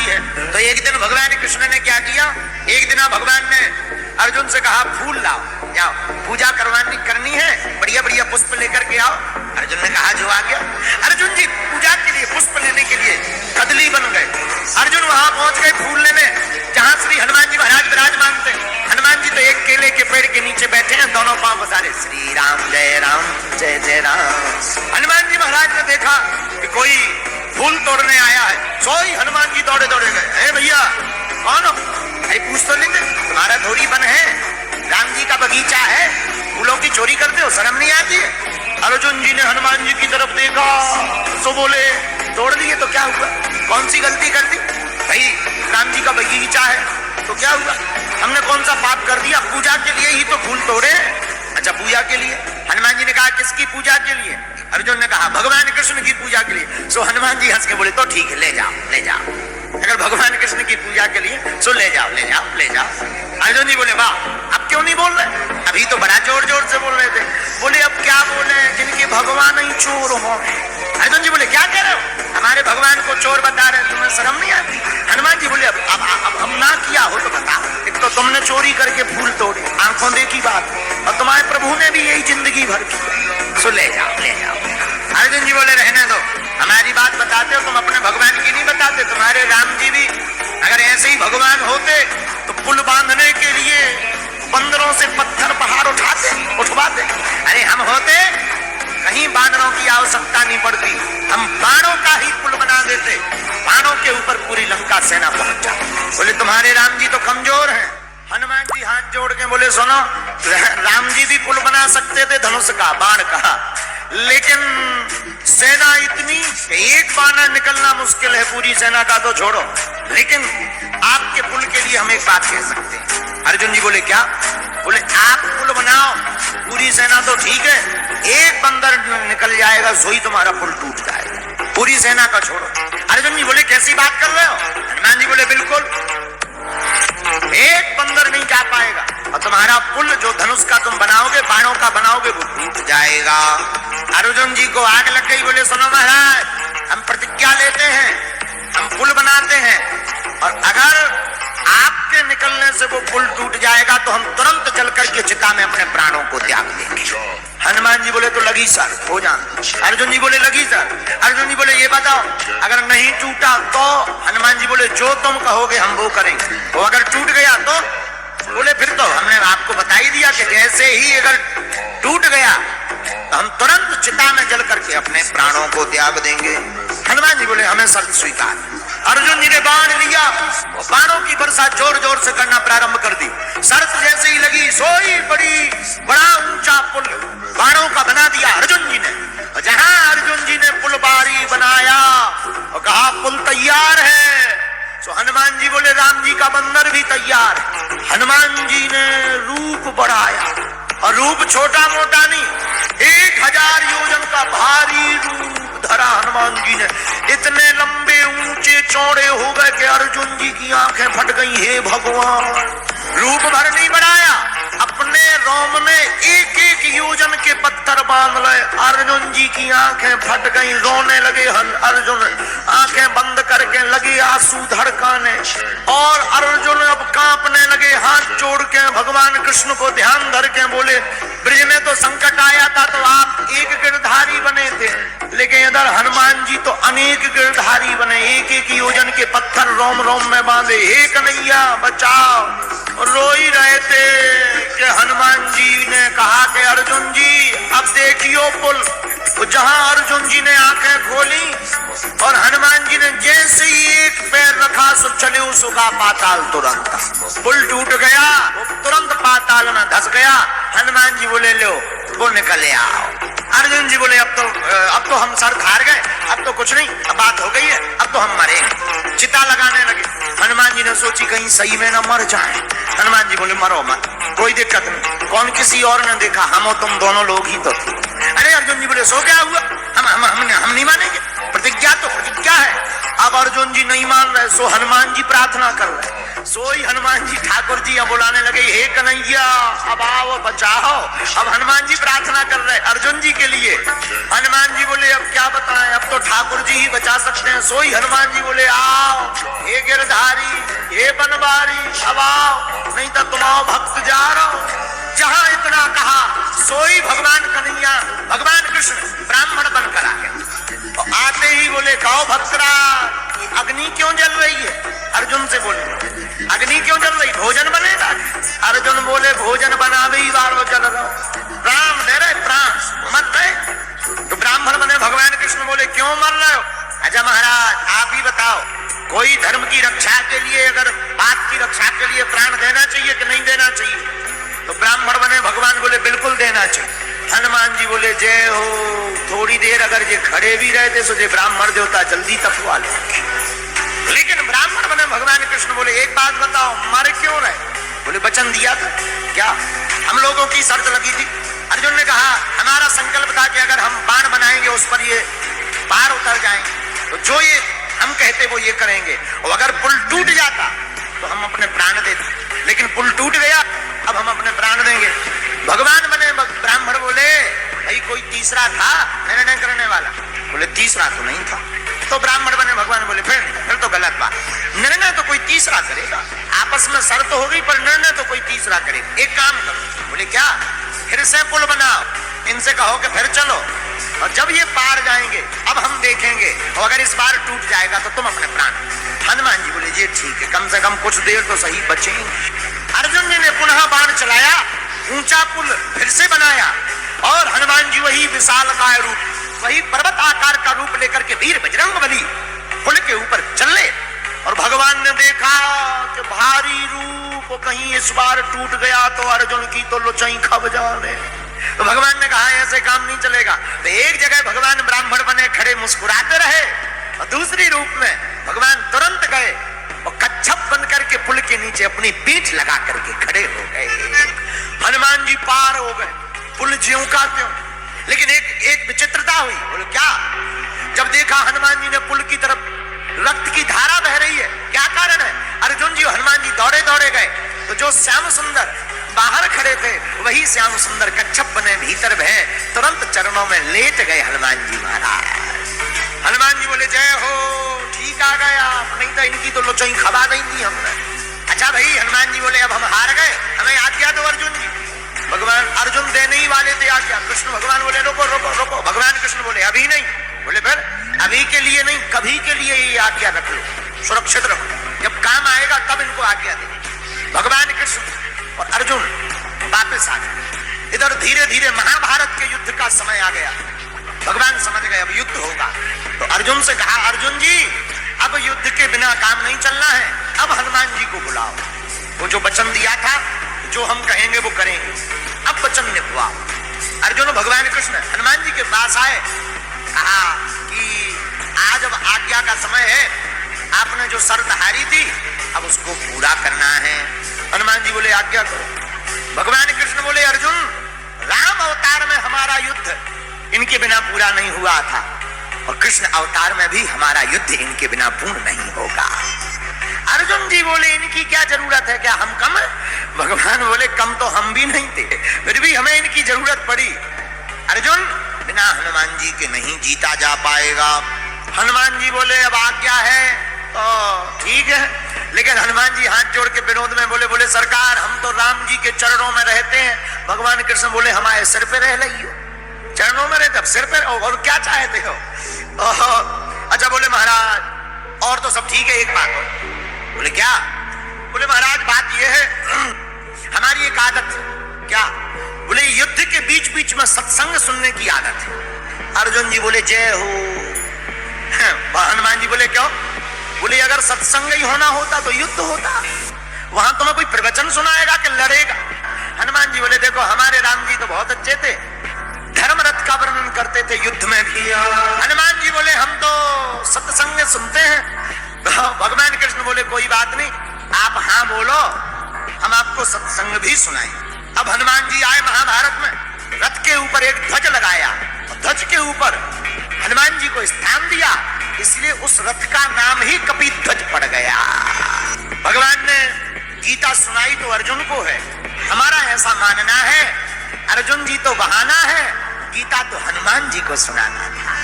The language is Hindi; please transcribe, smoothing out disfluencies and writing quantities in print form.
है। तो एक दिन भगवान कृष्ण ने क्या किया, एक दिन भगवान ने अर्जुन से कहा फूल लाओ, जाओ पूजा करनी है, बढ़िया बढ़िया पुष्प लेकर के आओ। अर्जुन ने कहा जो आ गया। अर्जुन जी पूजा के लिए पुष्प लेने के लिए कदली बन गए। अर्जुन वहां पहुंच गए फूल लेने जहां श्री हनुमान जी महाराज विराजमान थे। हनुमान जी तो एक केले के पेड़ के नीचे बैठे हैं, दोनों पांव पसारे, श्री राम जय जय राम। हनुमान जी महाराज ने देखा कि कोई फूल तोड़ने आया है, सोई हनुमान जी दौड़े दौड़े गए। भैया कौन हो? अरे पूछ तो लेंगे, तुम्हारा थोड़ी बन है, राम जी का बगीचा है, फूलों की चोरी करते हो, शर्म नहीं आती है? अर्जुन जी ने हनुमान जी की तरफ देखा तो बोले तोड़ दिए तो क्या हुआ, कौन सी गलती कर दी भाई, राम जी का बगीचा है तो क्या हुआ, हमने कौन सा पाप कर दिया, पूजा के लिए ही तो फूल तोड़े। अच्छा पूजा के लिए? हनुमान जी ने कहा किसकी पूजा के लिए? अर्जुन ने कहा भगवान कृष्ण की पूजा के लिए। सो हनुमान जी हंस के बोले तो ठीक है, ले जाओ ले जाओ, अगर भगवान कृष्ण की पूजा के लिए सो ले जाओ ले जाओ ले जाओ। अर्जुन जी बोले वाह, अब क्यों नहीं बोल रहे, अभी तो बड़ा जोर जोर से बोल रहे थे। बोले अब क्या बोले, जिनके भगवान ही चोर हो। अर्जुन जी बोले क्या कह रहे हो, हमारे भगवान को चोर बता रहे, तुम्हें शर्म नहीं आती? हनुमान जी बोले अब हम ना किया हो तो बता, एक तो तुमने चोरी करके फूल तोड़े, आंखों देखी बात, और तुम्हारे प्रभु ने भी यही जिंदगी भर की, सो ले जाओ ले जाओ। अर्जुन जी बोले रहने दो, हमारी बात बताते हो, तुम अपने भगवान की नहीं बताते। तुम्हारे राम जी भी अगर ऐसे ही भगवान होते तो पुल बांधने के लिए बंदरों से पत्थर पहाड़ उठवाते। अरे हम होते कहीं बानरों की आवश्यकता नहीं पड़ती, हम बाणों का ही पुल बना देते, बाणों के ऊपर पूरी लंका सेना पहुंच जाती। बोले तुम्हारे राम जी तो कमजोर हैं। हनुमान जी हाथ जोड़ के बोले सुनो, राम जी भी पुल बना सकते थे धनुष का, बाण का, लेकिन सेना इतनी एक बाणा निकलना मुश्किल है, पूरी सेना का तो छोड़ो, लेकिन आपके पुल के लिए हम एक बात कह सकते हैं। अर्जुन जी बोले क्या? बोले आप पुल बनाओ, पूरी सेना तो ठीक है, एक बंदर निकल जाएगा सोई तुम्हारा पुल टूट जाएगा, पूरी सेना का छोड़ो। अर्जुन जी बोले कैसी बात कर रहे हो? हनुमान जी बोले बिल्कुल, एक बंदर नहीं जा पाएगा और तुम्हारा पुल जो धनुष का तुम बनाओगे, बाणों का बनाओगे, वो टूट जाएगा। अर्जुन जी को आग लग गई। बोले सुनो महाराज, हम प्रतिज्ञा लेते हैं, हम पुल बनाते हैं, और अगर आपके निकलने से वो पुल टूट जाएगा तो हम तुरंत चल करके चिता में अपने प्राणों को त्याग देंगे। हनुमान जी बोले तो लगी सर, हो जान। अर्जुन जी बोले लगी सर। अर्जुन जी बोले ये बताओ अगर नहीं टूटा तो? हनुमान जी बोले जो तुम कहोगे हम वो करेंगे। तो अगर टूट गया तो? बोले फिर तो हमने आपको बता ही दिया कि जैसे ही अगर टूट गया तो हम तुरंत चिता में जल करके अपने प्राणों को त्याग देंगे। हनुमान जी बोले हमें शर्त स्वीकार। अर्जुन जी ने बाण लिया, बाणों की वर्षा जोर जोर से करना प्रारंभ कर दी। शर्त जैसे ही लगी सोई बड़ा ऊंचा पुल बाणों का बना दिया अर्जुन जी ने। जहां अर्जुन जी ने पुल बारी बनाया और कहा पुल तैयार है, तो हनुमान जी बोले राम जी का बंदर भी तैयार है। हनुमान जी ने रूप बढ़ाया, और रूप छोटा मोटा नहीं, 1000 योजन का भारी रूप धरा हनुमान जी ने। इतने लंबे ऊंचे चौड़े हो गए कि अर्जुन जी की आंखें फट गई। हे भगवान, रूप भर नहीं बढ़ाया, अपने रोम में एक एक योजन के पत्थर बांध ले। अर्जुन जी की आंखें फट गई, रोने लगे अर्जुन, आंखें बंद करके लगे आंसू धड़काने, और अर्जुन अब कांपने लगे, हाथ जोड़ के भगवान कृष्ण को ध्यान धर के बोले ब्रिज में तो संकट आया था तो आप एक गिरधारी बने थे, लेकिन इधर हनुमान जी तो अनेक गिरधारी बने, एक एक योजन के पत्थर रोम रोम में बांधे। हे कन्हैया बचाओ। रो ही रहे थे कि हनुमान जी ने कहा कि अर्जुन जी अब देखियो पुल। जहां अर्जुन जी ने आंखें खोली और हनुमान जी ने जैसे ही एक पैर रखा सो चले उसका पाताल तुरंत, पुल टूट गया, वो तुरंत पाताल में धस गया। हनुमान जी बोले लो वो निकले आओ। अर्जुन जी बोले अब तो हम सर हार गए, अब तो कुछ नहीं, अब बात हो गई है, अब तो हम मरेंगे। चिता लगाने लगे। हनुमान जी ने सोची कहीं सही में न मर जाए। हनुमान जी बोले मरो मत, कोई दिक्कत नहीं, कौन किसी और ने देखा, हम और तुम दोनों लोग ही तो थे। अरे अर्जुन जी बोले सो क्या हुआ, हम नहीं मानेंगे, प्रतिज्ञा तो प्रतिज्ञा है। अब अर्जुन जी नहीं मान रहे, सो हनुमान जी प्रार्थना कर रहे। सोई हनुमान जी ठाकुर जी अब बुलाने लगे, हे कन्हैया अब आओ बचाओ। अब हनुमान जी प्रार्थना कर रहे अर्जुन जी के लिए। हनुमान जी बोले अब क्या बताएं, अब तो ठाकुर जी ही बचा सकते हैं। सोई हनुमान जी बोले आओ हे गिर बारी, अब आओ, नहीं तो तुम आओ भक्त जा रहो। जहां इतना कहा सोई भगवान कन्हैया, भगवान कृष्ण ब्राह्मण बनकर आ गए। तो आते ही बोले, कहो भक्तराज, अग्नि क्यों जल रही है? अर्जुन से बोले, अग्नि क्यों जल रही, भोजन बनेगा? अर्जुन बोले, भोजन बनावे ही वारो जल रहो, प्राण दे रहे, प्राण मर रहे। तो ब्राह्मण बने भगवान कृष्ण बोले, क्यों मर रहे हो? अच्छा महाराज आप ही बताओ, कोई धर्म की रक्षा के लिए, अगर बात की रक्षा के लिए प्राण देना चाहिए कि नहीं देना चाहिए? तो ब्राह्मण बने भगवान बोले, बिल्कुल देना चाहिए। हनुमान जी बोले, जय हो, थोड़ी देर अगर ये खड़े भी रहते तो ये ब्राह्मण देवता जल्दी तपवा ले। लेकिन ब्राह्मण बने भगवान कृष्ण बोले, एक बात बताओ, मर क्यों रहे? बोले, वचन दिया था। क्या? हम लोगों की शर्त लगी थी। अर्जुन ने कहा, हमारा संकल्प था कि अगर हम बाण बनाएंगे उस पर ये पार उतर जाएंगे, तो जो ये हम कहते वो ये करेंगे, और अगर पुल टूट जाता तो हम अपने प्राण देते। लेकिन पुल टूट गया, अब हम अपने प्राण देंगे। भगवान बने ब्राह्मण बोले, भाई कोई तीसरा था निर्णय करने वाला? बोले, तीसरा तो नहीं था। तो ब्राह्मण बने भगवान बोले, फिर तो गलत बात, निर्णय तो कोई तीसरा करेगा। आपस में शर्त हो गई पर निर्णय तो कोई तीसरा करेगा। एक काम करो। बोले, क्या? फिर से पुल बनाओ, इनसे कहो कि फिर चलो, और जब ये पार जाएंगे अब हम देखेंगे, और अगर इस बार टूट जाएगा तो तुम अपने प्राण। हनुमान जी बोले, ये ठीक है, कम से कम कुछ देर तो सही बचेंगे। अर्जुन जी ने पुनः बाण चलाया, ऊंचा पुल फिर से बनाया, और हनुमान जी वही विशालकाय रूप, वही पर्वत आकार का रूप लेकर के वीर बजरंगबली पुल के ऊपर चले। और भगवान ने देखा कि भारी रूप कहीं इस बार टूट गया तो अर्जुन की तो लोचई खब जाने। तो भगवान ने कहा, ऐसे काम नहीं चलेगा। तो एक जगह भगवान ब्राह्मण बने खड़े मुस्कुराते रहे, और दूसरी रूप में भगवान तुरंत गए और कच्छप बन करके पुल के नीचे अपनी पीठ लगा करके खड़े हो गए। हनुमान जी पार हो गए, पुल ज्यों का त्यों। लेकिन एक विचित्रता हुई। बोले, क्या? जब देखा हनुमान जी ने पुल की तरफ रक्त की धारा बह रही है, क्या कारण है? अर्जुन जी हनुमान जी दौड़े दौड़े गए, तो जो श्याम सुंदर बाहर खड़े थे वही श्याम सुंदर कच्छप बने भीतर भय तुरंत चरणों में लेट गए हनुमान जी महाराज। हनुमान जी बोले, जय हो, ठीक आ गया, नहीं तो इनकी तो लोचई खबा नहीं थी हमने। अच्छा भाई, हनुमान जी बोले, अब हम हार गए, हमें आज्ञा दो अर्जुन जी। भगवान अर्जुन देने ही वाले थे आज्ञा। कृष्ण भगवान बोले, रोको रोको रोको। भगवान कृष्ण बोले, अभी नहीं। बोले, फिर? अभी के लिए नहीं, कभी के लिए ये आज्ञा रख लो, सुरक्षित रखो, जब काम आएगा तब इनको आज्ञा दे। भगवान कृष्ण और अर्जुन वापस आ गए। इधर धीरे धीरे महाभारत के युद्ध का समय आ गया। भगवान समझ गए अब युद्ध होगा, तो अर्जुन से कहा, अर्जुन जी अब युद्ध के बिना काम नहीं चलना है, अब हनुमान जी को बुलाओ। वो जो वचन दिया था, जो हम कहेंगे वो करेंगे, अब वचन निभाओ। अर्जुन भगवान कृष्ण हनुमान जी के पास आए, कहा कि आज अब आज्ञा का समय है, आपने जो शर्त हारी थी अब उसको पूरा करना है। हनुमान जी बोले, आज्ञा करो। भगवान कृष्ण बोले, अर्जुन राम अवतार में हमारा युद्ध इनके बिना पूरा नहीं हुआ था, और कृष्ण अवतार में भी हमारा युद्ध इनके बिना पूर्ण नहीं होगा। अर्जुन जी बोले, इनकी क्या जरूरत है, क्या हम कम है? भगवान बोले, कम तो हम भी नहीं थे, फिर भी हमें इनकी जरूरत पड़ी। अर्जुन, बिना हनुमान जी के नहीं जीता जा पाएगा। हनुमान जी बोले, अब आज्ञा है तो ठीक है, लेकिन हनुमान जी हाथ जोड़ के विनोद में बोले, सरकार हम तो राम जी के चरणों में रहते हैं। भगवान कृष्ण बोले, हमारे सिर पे रह लियो, चरणों में रहते, अब सिर पे और क्या चाहते हो? अच्छा बोले, महाराज और तो सब ठीक है, एक बात हो। बोले, क्या? बोले, महाराज बात यह है, हमारी एक आदत है। क्या? बोले, युद्ध के बीच बीच में सत्संग सुनने की आदत है। अर्जुन जी बोले, जय हो। हनुमान जी बोले, क्यों? बोले, अगर सत्संग ही होना होता तो युद्ध होता, वहां तुम्हें कोई प्रवचन सुनाएगा कि लड़ेगा? हनुमान जी बोले, देखो हमारे राम जी तो बहुत अच्छे थे, धर्म रथ का वर्णन करते थे युद्ध में भी। हनुमान जी बोले, हम तो सत्संग सुनते हैं। भगवान कृष्ण बोले, कोई बात नहीं, आप हाँ बोलो, हम आपको सत्संग भी सुनाएं। अब हनुमान जी आए महाभारत में, रथ के ऊपर एक ध्वज लगाया, ध्वज के ऊपर हनुमान जी को स्थान दिया, इसलिए उस रथ का नाम ही कपिध्वज पड़ गया। भगवान ने गीता सुनाई तो अर्जुन को है, हमारा ऐसा मानना है, अर्जुन जी तो बहाना है, गीता तो हनुमान जी को सुनाना था।